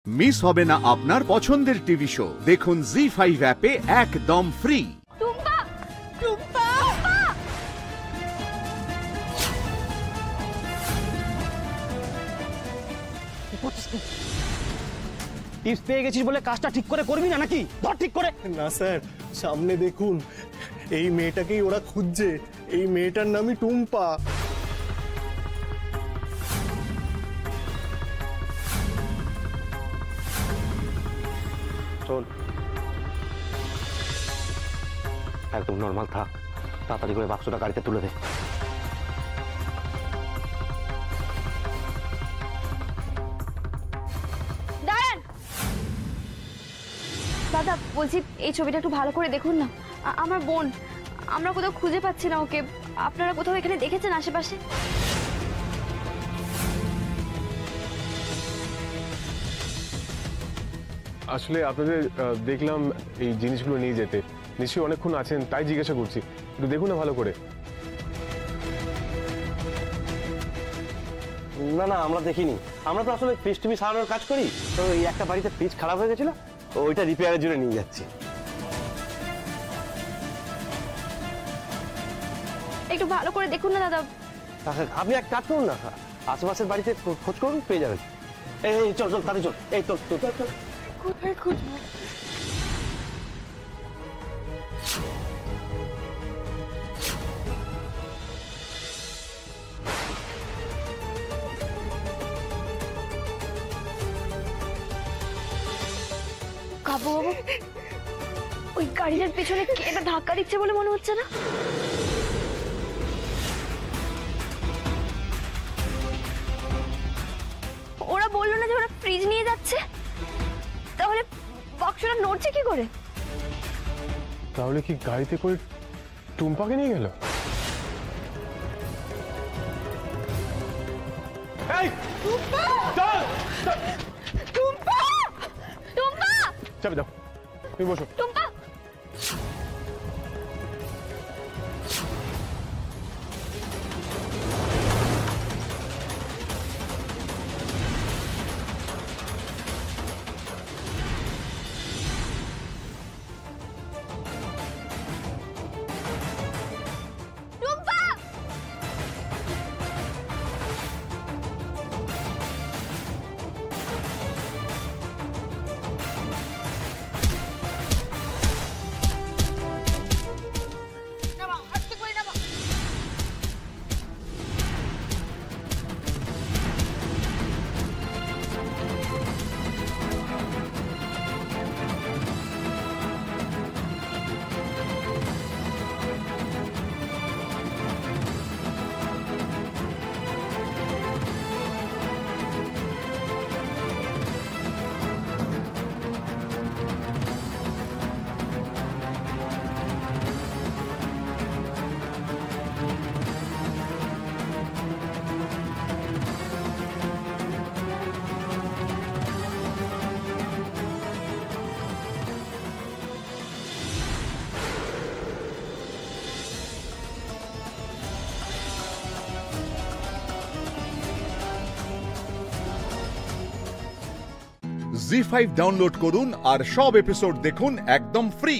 Miss হবে না আপনার পছন্দের টিভি শো। দেখুন জি5 অ্যাপে একদম ফ্রি। টুম্পা টুম্পা টিপস পেয়ে গেছিস বলে কাজটা ঠিক করে করবি না নাকি? ধর ঠিক করে। না স্যার, সামনে দেখুন, এই মেয়েটাকেই ওরা খুঁজছে। এই মেয়েটার নামই টুম্পা। শোন, একদম নর্মাল থাক, তাড়াতাড়ি করে বাক্সটা গাড়িতে তুলে দে। দাঁড়ান দাদা, বলছি এই ছবিটা একটু ভালো করে দেখুন না। আমার বোন, আমরা কোথাও খুঁজে পাচ্ছি না ওকে। আপনারা কোথাও এখানে দেখেছেন আশেপাশে? আসলে আপনাদের দেখলাম এই জিনিসগুলো নিয়ে যেতে, নিশ্চয়ই অনেকক্ষণ আছেন, তাই জিজ্ঞাসা করছি। একটু দেখুন না ভালো করে। না না, আমরা দেখিনি। আমরা তো আসলে ফ্রিজ টিভি সারানোর কাজ করি, তো এই একটা বাড়িতে ফ্রিজ খারাপ হয়ে গেছিল, ওইটা রিপেয়ারের জন্য নিয়ে যাচ্ছি। একটু ভালো করে দেখুন না দাদা। আপনি এক কাজ করুন না, আশেপাশের বাড়িতে খোঁজ করুন, পেয়ে যাবেন। এই চল চল, তাড়াতাড়ি চল। এই তোর তোর কোথায় খুঁজবো? কাবু বাবু, ওই গাড়িটার পেছনে কে একটা ধাক্কা দিচ্ছে বলে মনে হচ্ছে না? ওরা বললো না যে ওরা ফ্রিজ নিয়ে যাচ্ছে? তাহলে বাক্সটা নড়ছে কি করে? তাহলে কি গাড়িতে করে টুম্পাকে নিয়ে গেল? টুম্পা! টুম্পা! টুম্পা! চাবি দাও, তুমি বসো। টুম্পা! জি5 ডাউনলোড করুন আর সব এপিসোড দেখুন একদম ফ্রি।